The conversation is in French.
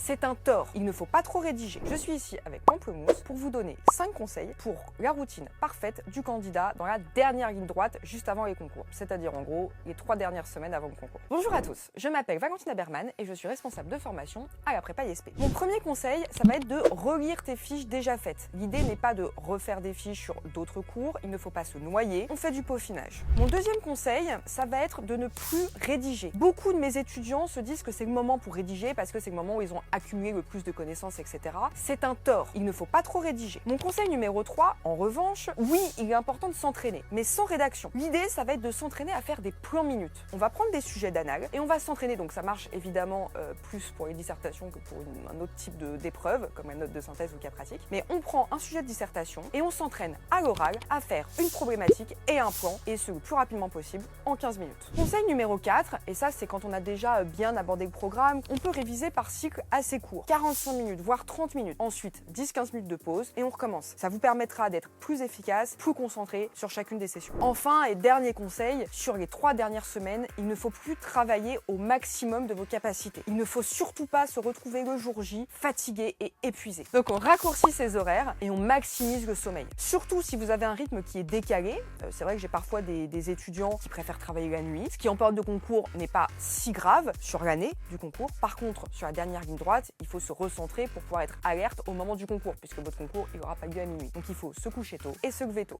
c'est un tort. Il ne faut pas trop rédiger. Je suis ici avec Pamplemousse pour vous donner 5 conseils pour la routine parfaite du candidat dans la dernière ligne droite juste avant les concours, c'est-à-dire en gros les 3 dernières semaines avant le concours. Bonjour à tous, je m'appelle Valentina Berman et je suis responsable de formation à la prépa ISP. Mon premier conseil, ça va être de relire tes fiches déjà faites. L'idée n'est pas de refaire des fiches sur d'autres cours, il ne faut pas se noyer, on fait du peaufinage. Mon deuxième conseil, ça va être de ne plus rédiger. Beaucoup de mes étudiants se disent que c'est le moment pour rédiger parce que c'est le moment où ils ont accumulé le plus de connaissances, etc. C'est un tort, il ne faut pas trop rédiger. Mon conseil numéro 3, en revanche, oui, il est important de s'entraîner, mais sans rédaction. L'idée, ça va être de s'entraîner à faire des plans minutes. On va prendre des sujets d'anal et on va s'entraîner, donc ça marche évidemment plus pour les dissertations que pour un autre type d'épreuve, comme la note de synthèse ou cas pratique, mais on prend un sujet de dissertation et on s'entraîne à l'oral à faire une problématique et un plan, et ce le plus rapidement possible, en 15 minutes. Conseil numéro 4, et ça c'est quand on a déjà bien abordé le programme, on peut réviser par cycle assez court, 45 minutes, voire 30 minutes. Ensuite, 10-15 minutes de pause et on recommence. Ça vous permettra d'être plus efficace, plus concentré sur chacune des sessions. Enfin, et dernier conseil, sur les 3 dernières semaines, il ne faut plus travailler au maximum de vos capacités. Il ne faut surtout pas se retrouver le jour J fatigué et épuisé. Donc on raccourcit ses horaires et on maximise le sommeil. Surtout si vous avez un rythme qui est décalé. C'est vrai que j'ai parfois des étudiants qui préfèrent travailler la nuit, ce qui en période de concours n'est pas si grave sur l'année du concours. Par contre, sur la dernière ligne droite, il faut se recentrer pour pouvoir être alerte au moment du concours, puisque votre concours, il n'aura pas lieu à minuit. Donc il faut se coucher tôt et se lever tôt.